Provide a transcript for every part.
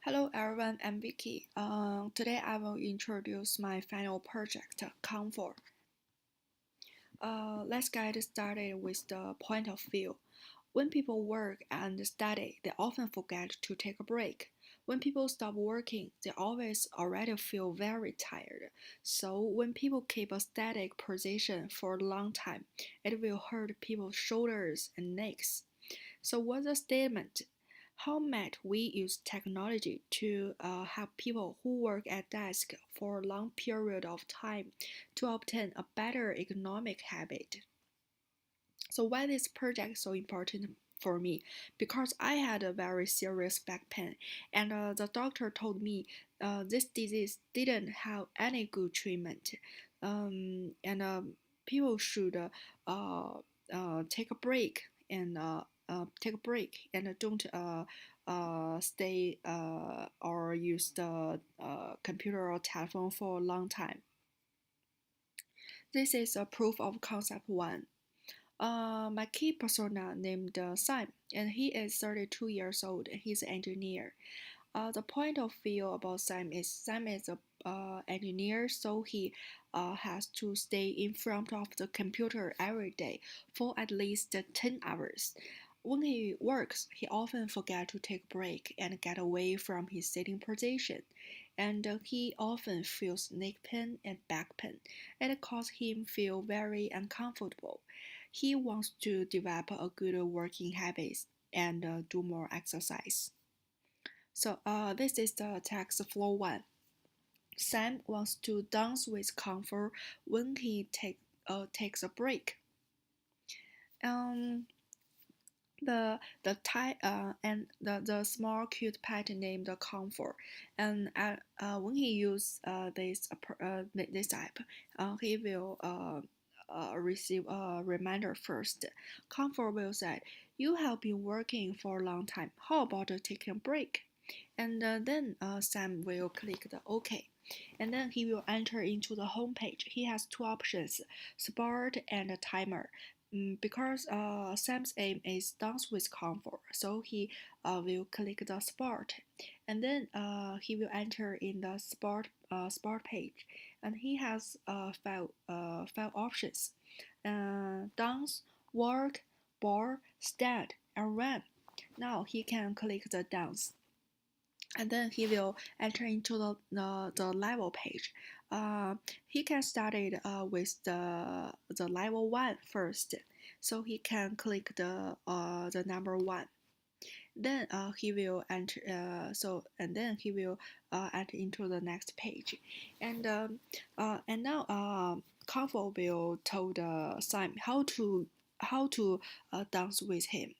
Hello everyone, I'm Vicky. Today I will introduce my final project, Comfort. Let's get started with the point of view. When people work and study, they often forget to take a break. When people stop working, they always already feel very tired. So when people keep a static position for a long time, it will hurt people's shoulders and necks. So what's the statement? How might we use technology to help people who work at desk for a long period of time to obtain a better economic habit? So why this project so important for me? Because I had a very serious back pain, and the doctor told me this disease didn't have any good treatment, and people should take a break and don't stay or use the computer or telephone for a long time. This is a proof of concept one. My key persona named Sam, and he is 32 years old. He's an engineer. The point of view about Sam is a engineer, so he has to stay in front of the computer every day for at least 10 hours. When he works, he often forgets to take a break and get away from his sitting position, and he often feels neck pain and back pain. It causes him feel very uncomfortable. He wants to develop a good working habits and do more exercise. So this is the text flow one. Sam wants to dance with comfort when he takes a break. Um, the small cute pet named Comfort, and when he use this app, he will receive a reminder first. Comfort will say, "You have been working for a long time. How about taking a break?" And then Sam will click the OK. And then he will enter into the home page. He has two options, sport and a timer. Because Sam's aim is dance with comfort, so he will click the sport, and then he will enter in the sport page, and he has five options: dance, walk, bar, stand, and run. Now he can click the dance, and then he will enter into the level page. He can start it with the level one first, so he can click the number one. Then he will enter and then he will enter into the next page, and now Comfort will tell Sam how to dance with him.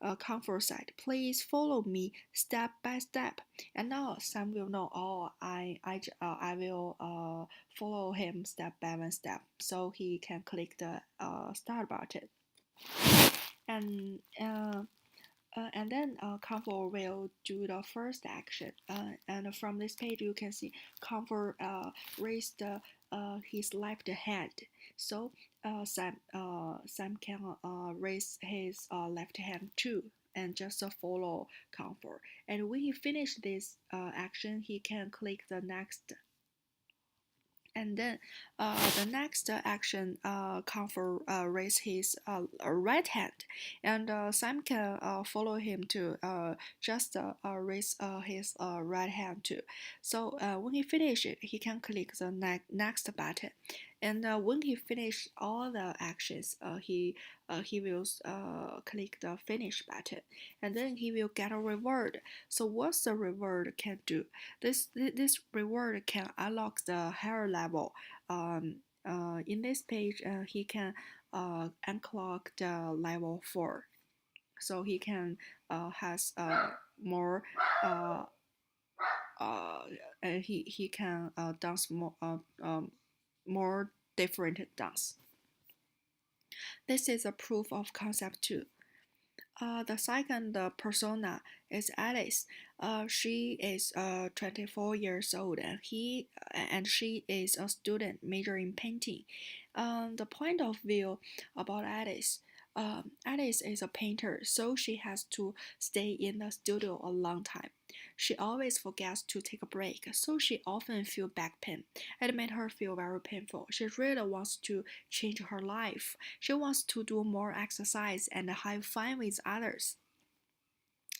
uh, Comfort said, "Please follow me step by step." And now Sam will know. Oh, I will follow him step by step, so he can click the start button. And and then Comfort will do the first action. And from this page, you can see Comfort raised his left hand. So Sam can raise his left hand too, and just follow Comfort. And when he finished this action, he can click the next. And then the next action, Comfort raise his right hand, and Sam can follow him to just raise his right hand too. So when he finishes, he can click the next button, and when he finish all the actions, he will click the finish button, and then he will get a reward. So what's the reward can do? This reward can unlock the higher level. In this page, he can unlock the level 4, so he can has more uh, uh, he can dance more different dance. This is a proof of concept 2. The second persona is Alice. She is 24 years old, and she is a student majoring in painting. The point of view about Alice. Alice is a painter, so she has to stay in the studio a long time. she always forgets to take a break, so she often feels back pain. It made her feel very painful. She really wants to change her life. She wants to do more exercise and have fun with others.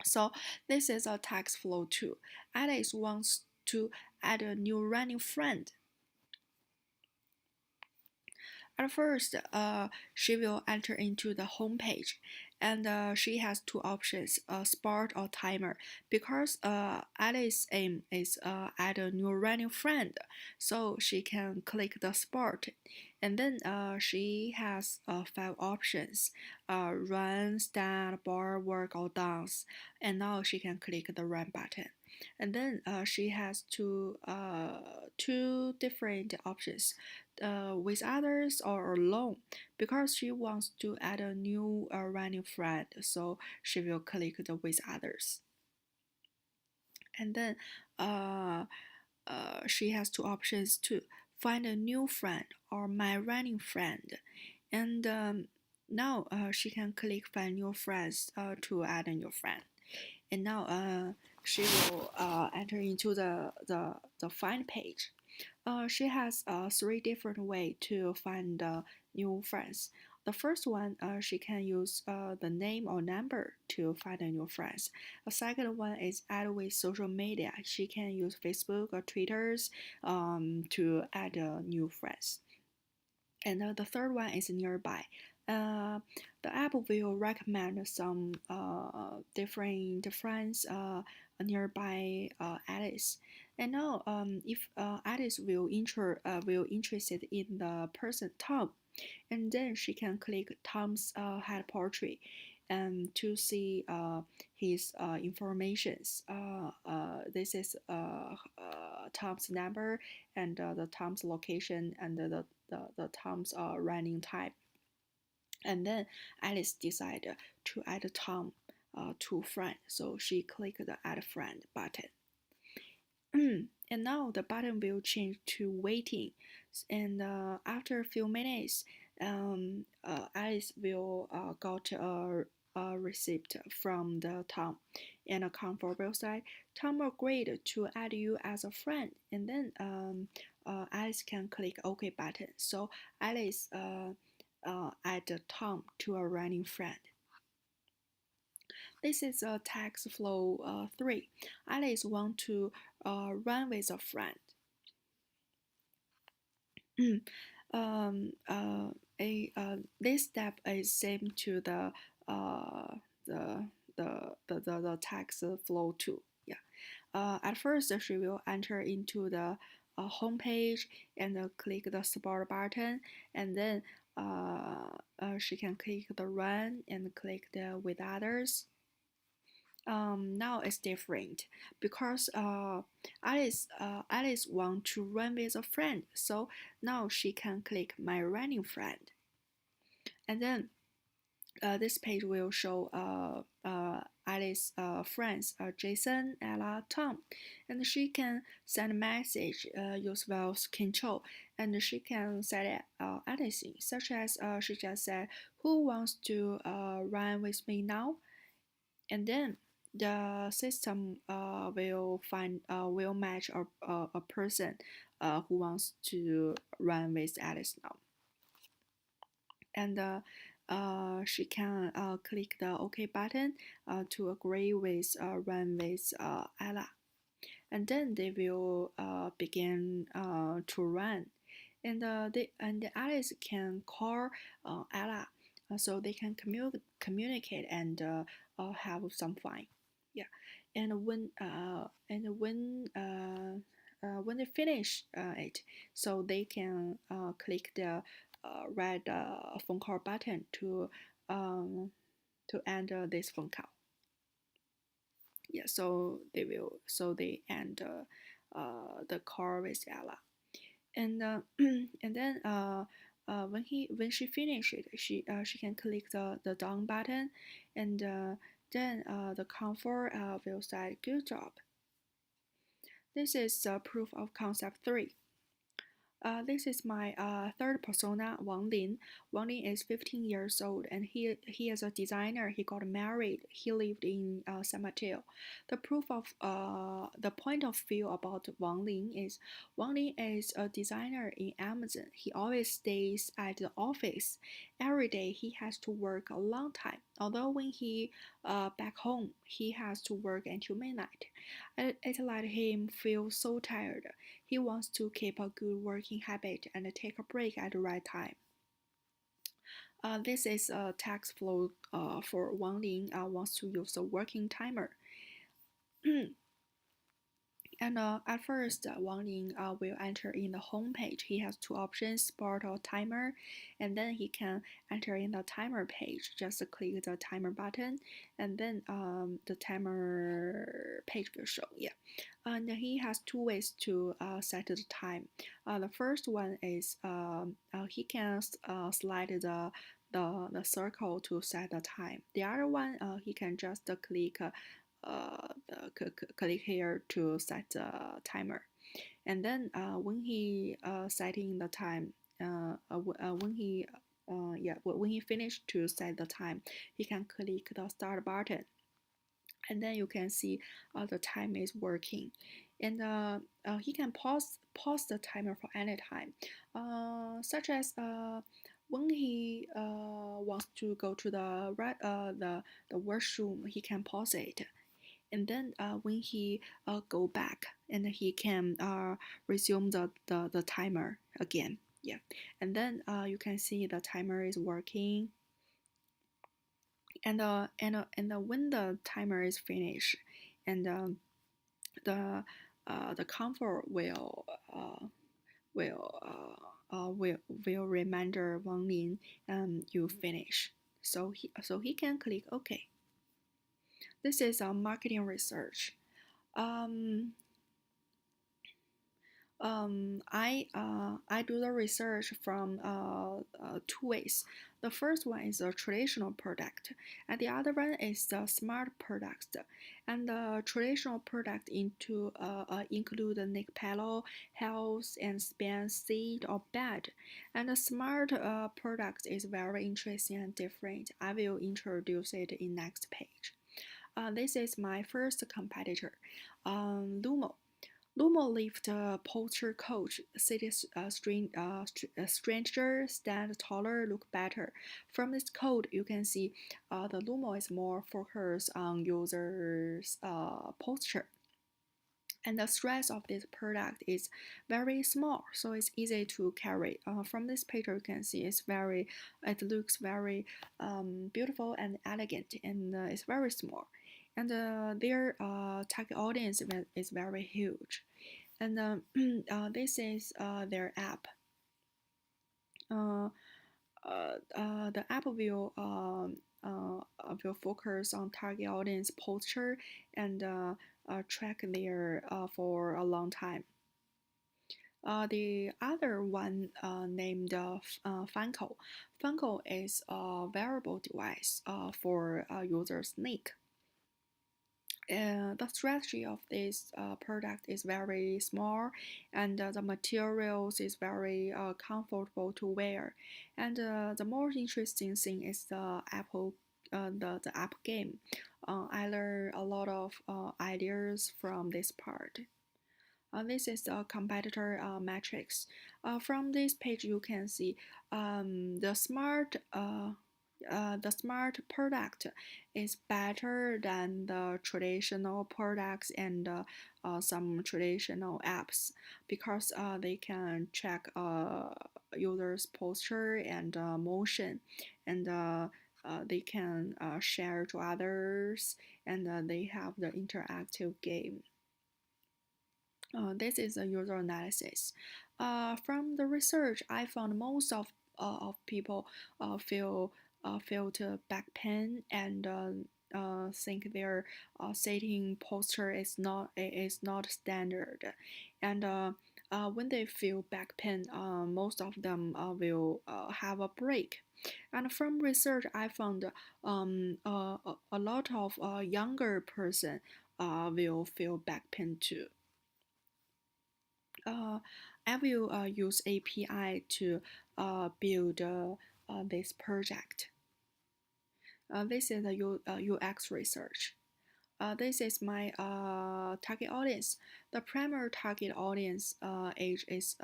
So this is a text flow too. Alice wants to add a new running friend. At first, she will enter into the home page, and she has two options: sport or timer. Because Alice's aim is add a new running friend, so she can click the sport, and then she has five options: run, stand, bar, work, or dance. And now she can click the run button, and then she has two different options, with others or alone, because she wants to add a new running friend, so she will click the with others. And then she has two options too: find a new friend or my running friend. And now she can click find new friends to add a new friend. And now she will enter into the find page. She has three different ways to find new friends. The first one, she can use the name or number to find a new friends. The second one is add with social media. She can use Facebook or Twitter to add new friends. And the third one is nearby. Uh, the app will recommend some different friends nearby Alice. And now, if Alice will interested in the person Tom, and then she can click Tom's head portrait and to see his informations. This is Tom's number and the Tom's location and the Tom's running time. And then Alice decided to add Tom to friend, so she clicked the add friend button. And now the button will change to waiting, and after a few minutes, Alice will got a receipt from the Tom, and a comfort website. Tom agreed to add you as a friend, and then Alice can click OK button. So Alice add Tom to a running friend. This is a text flow 3. Alice want to run with a friend. This step is same to uh, the, the text flow 2. Yeah. At first, she will enter into the home page and click the sport button, and then she can click the run and click the with others. Now it's different because Alice want to run with a friend, so now she can click my running friend, and then this page will show Alice friends Jason, Ella, Tom, and she can send a message use voice control, and she can set anything, such as she just said, "Who wants to run with me now?" And then the system will match a person who wants to run with Alice now, and she can click the OK button to agree with run with Ella, and then they will begin to run, and Alice can call Ella, so they can communicate and have some fun. Yeah, and when they finish it, so they can click the red phone call button to end this phone call. Yeah, so they end the call with Ella, and and then when she finishes it, she can click the down button, and then the comfort will say good job. This is proof of concept 3. This is my third persona, Wang Lin. Wang Lin is 15 years old and he is a designer. He got married. He lived in San Mateo. The point of view about Wang Lin is a designer in Amazon. He always stays at the office. Every day he has to work a long time. Although when he back home, he has to work until midnight. It let him feel so tired. He wants to keep a good working habit and take a break at the right time. This is a text flow for Wang Ling wants to use a working timer. And at first, Wang Ling will enter in the home page. He has two options, start or timer, and then he can enter in the timer page. Just click the timer button, and then the timer page will show. Yeah, and he has two ways to set the time. The first one is he can slide the circle to set the time. The other one, he can just click here to set the timer. And then when he setting the time, when he finished to set the time, he can click the start button, and then you can see the time is working, and he can pause the timer for any time, such as when he wants to go to the washroom, he can pause it, and then when he go back, and he can resume the timer again. Yeah, and then you can see the timer is working, and when the timer is finished, and the comfort will will reminder Wang Lin you finish, so he can click OK. This is a marketing research. Um, I do the research from two ways. The first one is a traditional product, and the other one is the smart product. And the traditional product include the neck pillow, health, and span seat or bed. And the smart product is very interesting and different. I will introduce it in next page. This is my first competitor, Lumo. Lumo lift posture coach, stranger, stand taller, look better. From this code, you can see the Lumo is more focused on users' posture. And the stress of this product is very small, so it's easy to carry. From this picture, you can see it looks very beautiful and elegant, and it's very small. And their target audience is very huge. And this is their app. The app will focus on target audience posture and track there for a long time. The other one named Funko. Funko is a wearable device for users' neck. The strategy of this product is very small, and the materials is very comfortable to wear. And the more interesting thing is the the app game. I learned a lot of ideas from this part. This is the competitor matrix. From this page, you can see the smart product is better than the traditional products and some traditional apps because they can check users' posture and motion, and they can share to others, and they have the interactive game. This is a user analysis. From the research, I found most of people felt back pain and think their sitting posture is not standard, and when they feel back pain, most of them will have a break. And from research, I found a lot of younger person will feel back pain too. Uh, I will use API to build this project. This is the UX research. This is my target audience. The primary target audience age is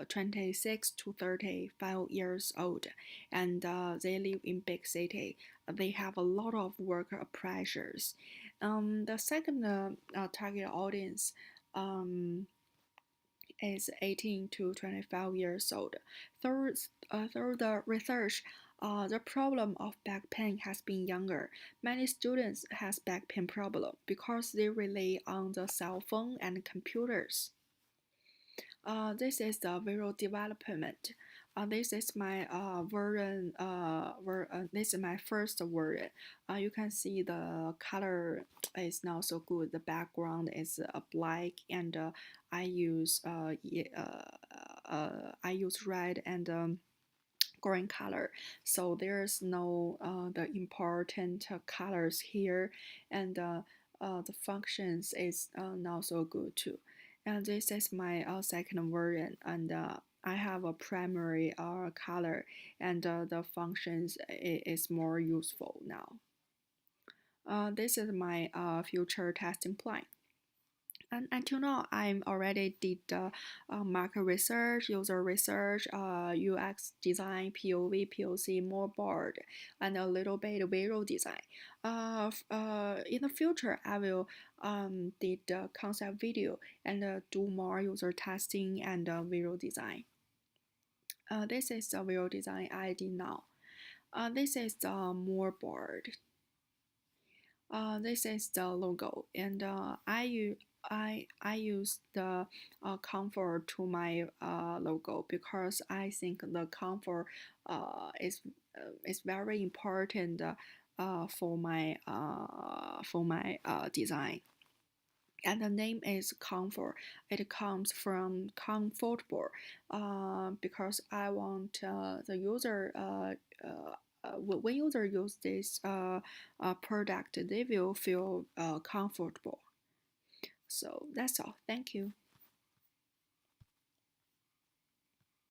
26 to 35 years old, and they live in big city. They have a lot of work pressures. The second target audience um, is 18 to 25 years old. Through the research, the problem of back pain has been younger. Many students has back pain problem because they rely on the cell phone and computers. This is the visual development. This is my version. This is my first version. You can see the color is not so good. The background is black, and I use I use red and green color, so there's no the important colors here, and the functions is not so good too. And this is my second version, and I have a primary color, and the functions is more useful now. This is my future testing plan. And until now, I'm already did market research, user research, UX design, POV, POC, more board, and a little bit visual design. In the future, I will did the concept video and do more user testing and visual design. This is the visual design I did now. This is the more board. This is the logo, and I use the comfort to my logo because I think the comfort is very important for my design. And the name is comfort. It comes from comfortable, because I want the user when user use this product, they will feel comfortable. So that's all. Thank you.